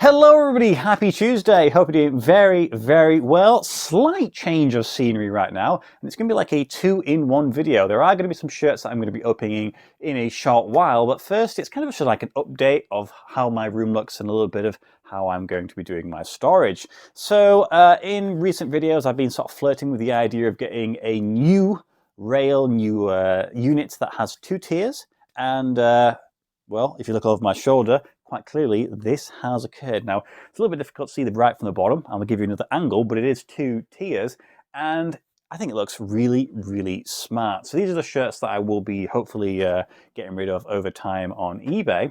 Hello everybody, happy Tuesday. Hope you're doing very well. Slight change of scenery right now, and it's going to be like a two-in-one video. There are going to be some shirts that I'm going to be opening in a short while, but first it's kind of just like an update of how my room looks and a little bit of how I'm going to be doing my storage. So in recent videos I've been sort of flirting with the idea of getting a new rail, unit that has two tiers, and well, if you look over my shoulder, quite clearly this has occurred. Now, it's a little bit difficult to see the right from the bottom. I'm going to give you another angle, but it is two tiers, and I think it looks really smart. So these are the shirts that I will be hopefully getting rid of over time on eBay,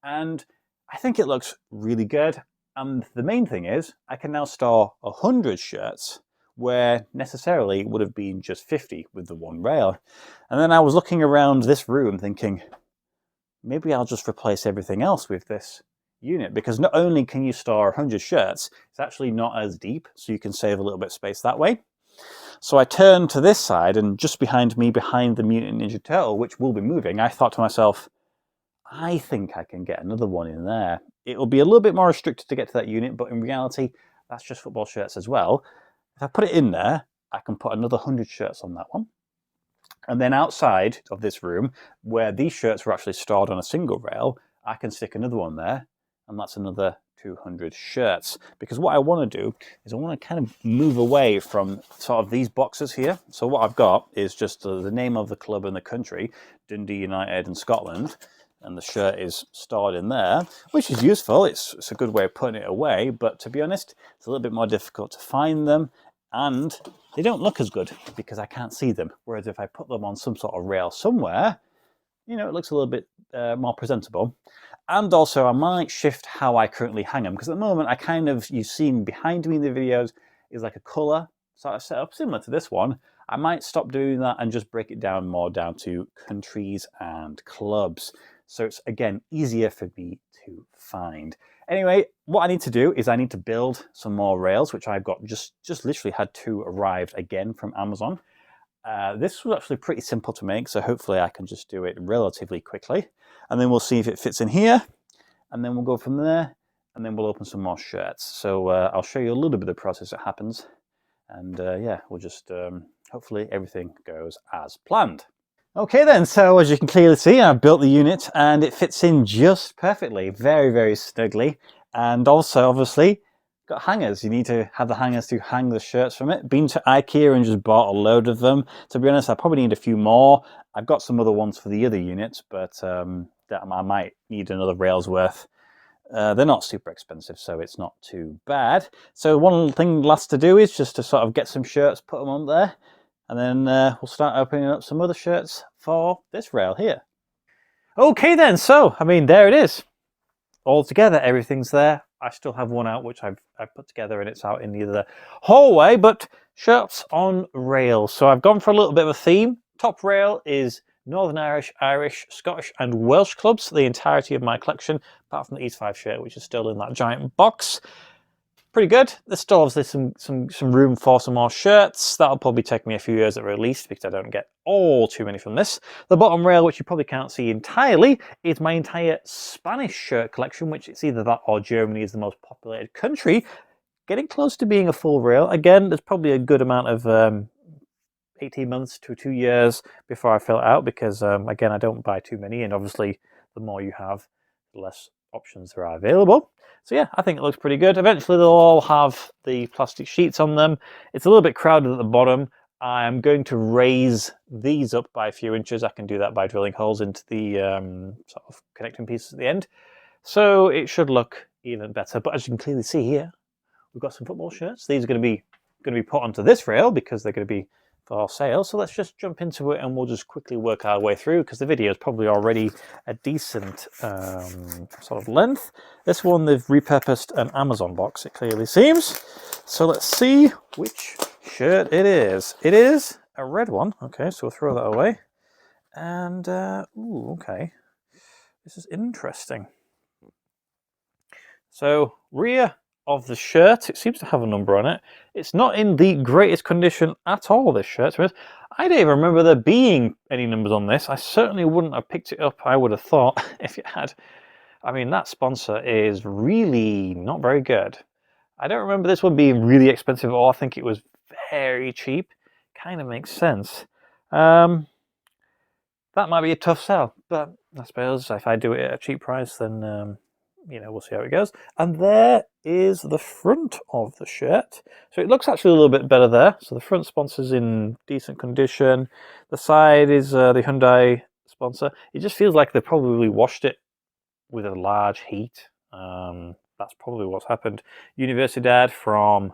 and I think it looks really good. And the main thing is, I can now store 100 shirts where necessarily it would have been just 50 with the one rail. And then I was looking around this room thinking, maybe I'll just replace everything else with this unit, because not only can you store 100 shirts, it's actually not as deep, so you can save a little bit of space that way. So I turned to this side, and just behind me, behind the Mutant Ninja Turtle, which will be moving, I thought to myself, I think I can get another one in there. It will be a little bit more restricted to get to that unit, but in reality, that's just football shirts as well. If I put it in there, I can put another 100 shirts on that one. And then outside of this room, where these shirts were actually stored on a single rail, I can stick another one there, and that's another 200 shirts. Because what I want to do is I want to kind of move away from sort of these boxes here. So what I've got is just the name of the club and the country, Dundee United in Scotland, and the shirt is stored in there, which is useful. It's a good way of putting it away, but to be honest, it's a little bit more difficult to find them, and they don't look as good because I can't see them. Whereas if I put them on some sort of rail somewhere, you know, it looks a little bit more presentable. And also I might shift how I currently hang them, because at the moment I kind of, you've seen behind me in the videos, is like a colour sort of setup similar to this one. I might stop doing that and just break it down more down to countries and clubs. So it's, again, easier for me to find. Anyway, what I need to do is I need to build some more rails, which I've got just literally had two arrived again from Amazon. This was actually pretty simple to make, so hopefully I can just do it relatively quickly. And then we'll see if it fits in here, and then we'll go from there, and then we'll open some more shirts. So I'll show you a little bit of the process that happens. And yeah, we'll just, hopefully everything goes as planned. Okay then, so as you can clearly see, I've built the unit and it fits in just perfectly, very snugly. And also, obviously, got hangers. You need to have the hangers to hang the shirts from it. Been to IKEA and just bought a load of them. To be honest, I probably need a few more. I've got some other ones for the other units, but that I might need another rail's worth. They're not super expensive, so it's not too bad. So one thing last to do is just to sort of get some shirts, put them on there. And then we'll start opening up some other shirts for this rail here. Okay then, so, I mean, there it is. All together, everything's there. I still have one out, which I've put together, and it's out in the other hallway, but shirts on rails. So I've gone for a little bit of a theme. Top rail is Northern Irish, Scottish, and Welsh clubs, the entirety of my collection, apart from the East 5 shirt, which is still in that giant box. Pretty good. There's still obviously some room for some more shirts. That'll probably take me a few years at least, because I don't get all too many from this. The bottom rail, which you probably can't see entirely, is my entire Spanish shirt collection, which it's either that or Germany is the most populated country. Getting close to being a full rail. Again, there's probably a good amount of 18 months to 2 years before I fill it out, because again, I don't buy too many, and obviously the more you have, the less options there are available. So yeah, I think it looks pretty good. Eventually they'll all have the plastic sheets on them. It's a little bit crowded at the bottom. I'm going to raise these up by a few inches. I can do that by drilling holes into the sort of connecting pieces at the end. So it should look even better. But as you can clearly see here, we've got some football shirts. These are going to be put onto this rail because they're going to be for sale. So let's just jump into it and we'll just quickly work our way through, because the video is probably already a decent sort of length. This one, they've repurposed an Amazon box, it clearly seems. So let's see which shirt it is. It is a red one. Okay, so we'll throw that away. And, ooh, okay. This is interesting. So, rear of the shirt, it seems to have a number on it. It's not in the greatest condition at all, this shirt. I don't even remember there being any numbers on this. I certainly wouldn't have picked it up, I would have thought, if it had. I mean, that sponsor is really not very good. I don't remember this one being really expensive at all. I think it was very cheap. Kind of makes sense. That might be a tough sell, but I suppose if I do it at a cheap price, then you know, we'll see how it goes. And there is the front of the shirt. So it looks actually a little bit better there. So the front sponsor's in decent condition. The side is the Hyundai sponsor. It just feels like they probably washed it with a large heat. That's probably what's happened. Universidad from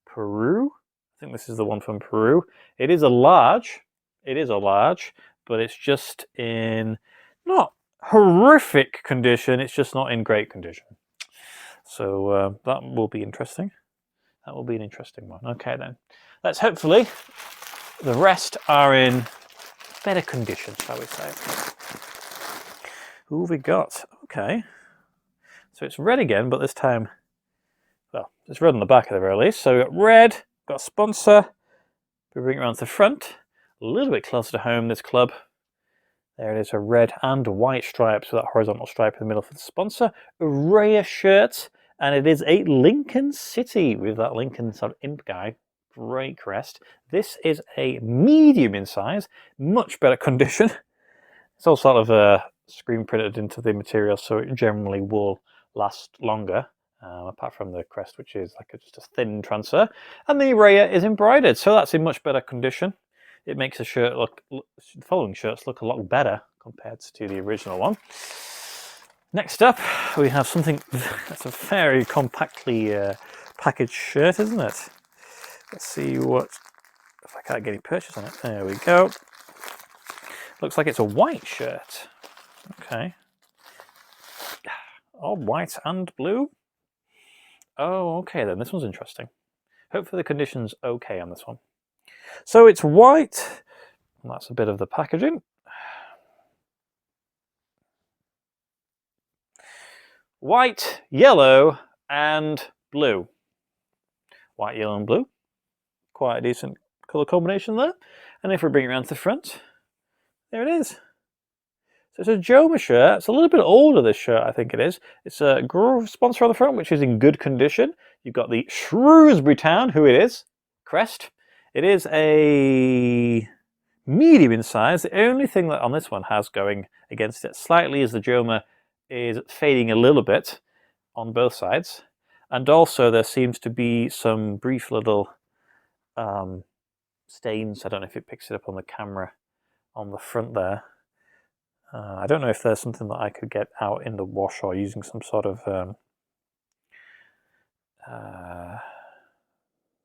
Peru. I think this is the one from Peru. It is a large. It is a large, but it's just in not horrific condition. It's just not in great condition. So that will be interesting. That will be an interesting one. Okay then. Let's hopefully the rest are in better condition, shall we say. Who have we got? Okay. So it's red again, but this time, well, it's red on the back at the very least. So we've got red, got a sponsor. We bring it around to the front. A little bit closer to home, this club. There it is, a red and white stripes with that horizontal stripe in the middle for the sponsor. Araya shirt, and it is a Lincoln City with that Lincoln sort of imp guy. Great crest. This is a medium in size, much better condition. It's all sort of screen printed into the material, so it generally will last longer, apart from the crest, which is like just a thin transfer. And the Araya is embroidered, so that's in much better condition. It makes the shirt look, the following shirts look a lot better compared to the original one. Next up, we have something that's a very compactly packaged shirt, isn't it? Let's see what, if I can't get any purchase on it. There we go. Looks like it's a white shirt. Okay. Oh, white and blue. Oh, okay then. This one's interesting. Hopefully the condition's okay on this one. So it's white. And that's a bit of the packaging. White, yellow, and blue. White, yellow, and blue. Quite a decent colour combination there. And if we bring it around to the front, there it is. So it's a Joma shirt. It's a little bit older, this shirt, I think it is. It's a Grove sponsor on the front, which is in good condition. You've got the Shrewsbury Town, who it is, crest. It is a medium in size. The only thing that on this one has going against it slightly is the Joma is fading a little bit on both sides. And also there seems to be some brief little stains. I don't know if it picks it up on the camera on the front there. I don't know if there's something that I could get out in the wash or using some sort of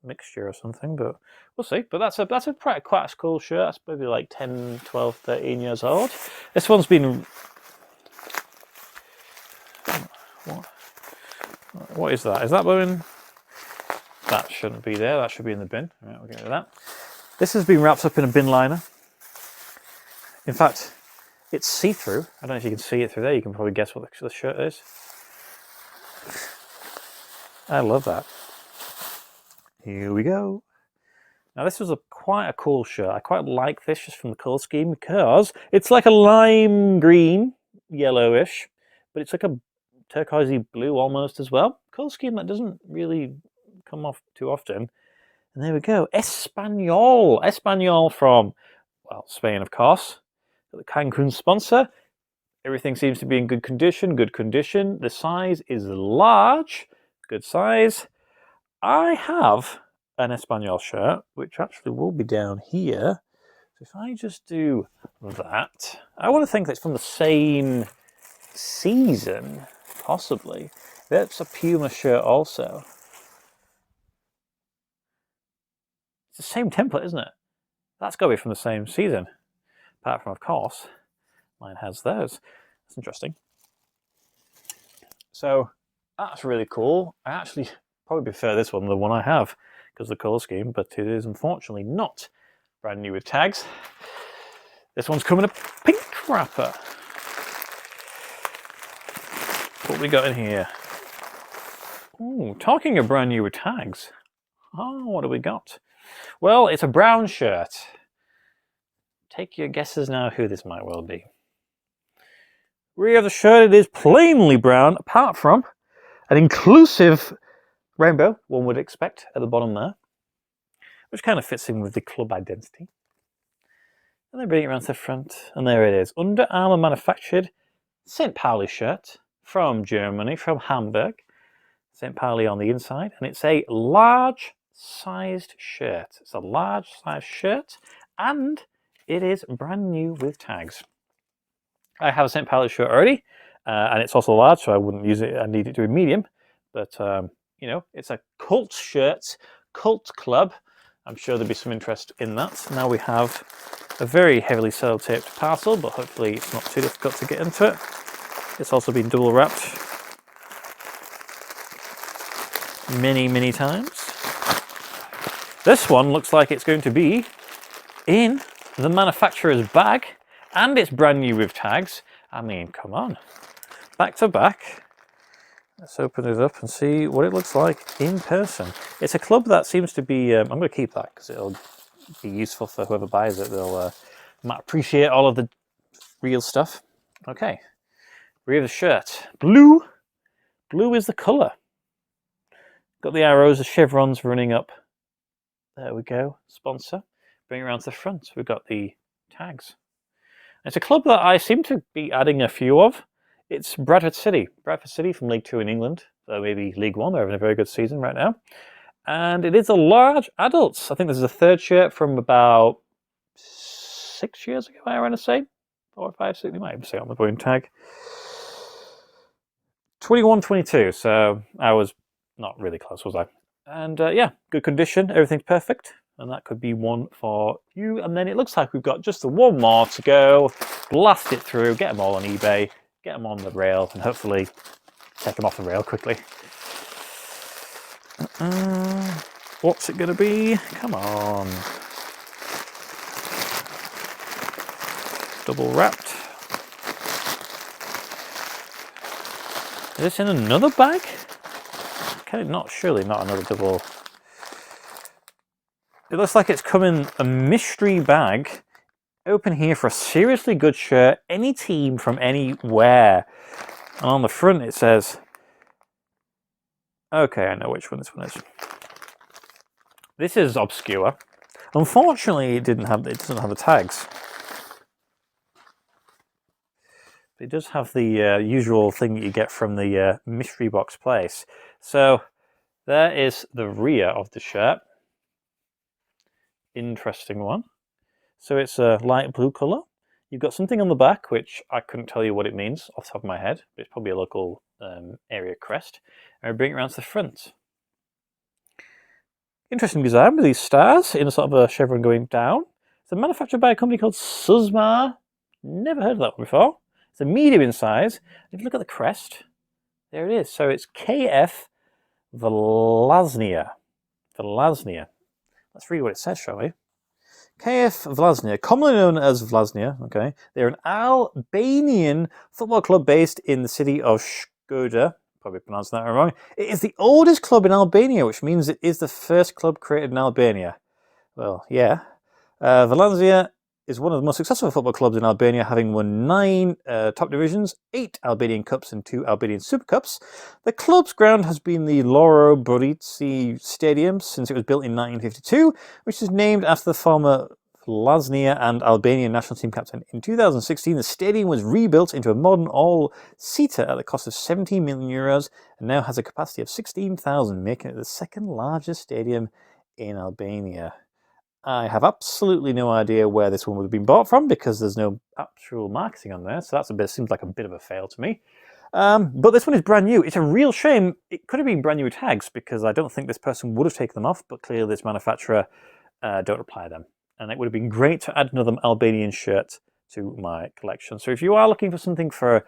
mixture or something, but we'll see. But that's a quite a cool shirt. That's maybe like 10, 12, 13 years old. This one's been... What is that? Is that going? That shouldn't be there. That should be in the bin. All right, we'll get rid of that. This has been wrapped up in a bin liner. In fact, it's see-through. I don't know if you can see it through there. You can probably guess what the shirt is. I love that. Here we go. Now this was quite a cool shirt. I quite like this just from the colour scheme because it's like a lime green, yellowish, but it's like a turquoisey blue almost as well. Colour scheme that doesn't really come off too often. And there we go. Espanyol. Espanyol from, well, Spain, of course. The Cancun sponsor. Everything seems to be in good condition. Good condition. The size is large. Good size. I have an Espanyol shirt, which actually will be down here. So if I just do that, I want to think that's from the same season, possibly. That's a Puma shirt also. It's the same template, isn't it? That's got to be from the same season. Apart from, of course, mine has those. That's interesting. So that's really cool. I actually probably prefer this one than the one I have because of the colour scheme, but it is unfortunately not brand new with tags. This one's coming in a pink wrapper. What we got in here? Ooh, talking of brand new with tags. Oh, what do we got? Well, it's a brown shirt. Take your guesses now who this might well be. Rear of the shirt, it is plainly brown, apart from an inclusive rainbow, one would expect, at the bottom there, which kind of fits in with the club identity. And then bring it around to the front, and there it is. Under Armour manufactured St. Pauli shirt from Germany, from Hamburg. St. Pauli on the inside, and it's a large-sized shirt. It's a large-sized shirt, and it is brand new with tags. I have a St. Pauli shirt already, and it's also large, so I wouldn't use it. I need it to be medium, but you know, it's a cult shirt, cult club. I'm sure there'll be some interest in that. Now we have a very heavily sellotaped parcel, but hopefully it's not too difficult to get into it. It's also been double wrapped many times. This one looks like it's going to be in the manufacturer's bag, and it's brand new with tags. I mean, come on. Back to back. Let's open it up and see what it looks like in person. It's a club that seems to be, I'm going to keep that because it'll be useful for whoever buys it. They'll might appreciate all of the real stuff. Okay, rear of the shirt. Blue. Blue is the colour. Got the arrows, the chevrons running up. There we go. Sponsor. Bring it around to the front. We've got the tags. It's a club that I seem to be adding a few of. It's Bradford City. Bradford City from League 2 in England. So maybe League 1. They're having a very good season right now. And it is a large adults. I think this is a third shirt from about 6 years ago, I want to say. 4 or 5, 6. You might even say on the bone tag. 21-22. So I was not really close, was I? And yeah, good condition, everything's perfect, and that could be one for you. And then it looks like we've got just the one more to go. Blast it through, get them all on eBay, get them on the rail, and hopefully take them off the rail quickly. What's it going to be? Come on. Double wrapped. Is this in another bag? Can it not? Surely not another double. It looks like it's come in a mystery bag. Open here for a seriously good shirt. Any team from anywhere. And on the front it says... Okay, I know which one this one is. This is obscure. Unfortunately, it doesn't have the tags. It does have the usual thing that you get from the mystery box place. So there is the rear of the shirt. Interesting one. So it's a light blue colour. You've got something on the back, which I couldn't tell you what it means off the top of my head, but it's probably a local area crest. And we bring it around to the front. Interesting design with these stars in a sort of a chevron going down. It's manufactured by a company called Susma. Never heard of that one before. It's a medium in size. If you look at the crest, there it is. So it's KF Vllaznia. Vllaznia. Let's read what it says, shall we? KF Vllaznia, commonly known as Vllaznia, okay. They're an Albanian football club based in the city of Shkodër. Probably pronounced that wrong. It is the oldest club in Albania, which means it is the first club created in Albania. Well, yeah. Vllaznia is one of the most successful football clubs in Albania, having won 9 top divisions, 8 Albanian Cups and 2 Albanian Super Cups. The club's ground has been the Loro Burici Stadium since it was built in 1952, which is named after the former Vllaznia and Albanian national team captain. In 2016, the stadium was rebuilt into a modern all-seater at the cost of €17 million and now has a capacity of 16,000, making it the second largest stadium in Albania. I have absolutely no idea where this one would have been bought from because there's no actual marketing on there, so seems like a bit of a fail to me. But this one is brand new. It's a real shame. It could have been brand new tags because I don't think this person would have taken them off, but clearly this manufacturer don't apply them. And it would have been great to add another Albanian shirt to my collection. So if you are looking for something from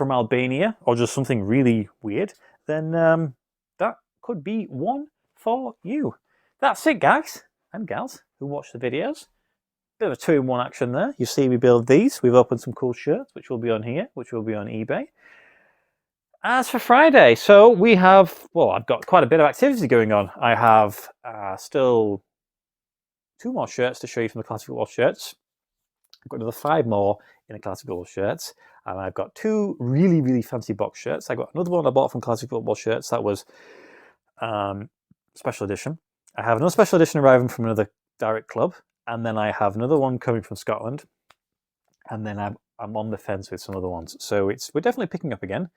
Albania or just something really weird, then that could be one for you. That's it, guys and gals who watch the videos. Bit of a 2-in-1 action there. You see we build these. We've opened some cool shirts, which will be on here, which will be on eBay. As for Friday, so we have, well, I've got quite a bit of activity going on. I have still 2 more shirts to show you from the Classic Football shirts. I've got another 5 more in the Classic Football shirts. And I've got 2 really, really fancy box shirts. I got another one I bought from Classic Football Shirts that was special edition. I have another special edition arriving from another direct club, and then I have another one coming from Scotland, and then I'm on the fence with some other ones. So we're definitely picking up again.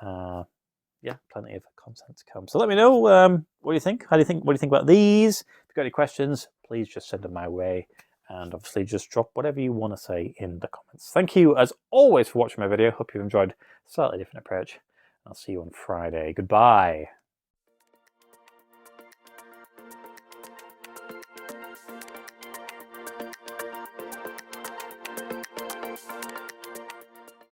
Yeah, plenty of content to come. So let me know what do you think? What do you think about these? If you've got any questions, please just send them my way. And obviously just drop whatever you want to say in the comments. Thank you as always for watching my video. Hope you've enjoyed a slightly different approach. I'll see you on Friday. Goodbye.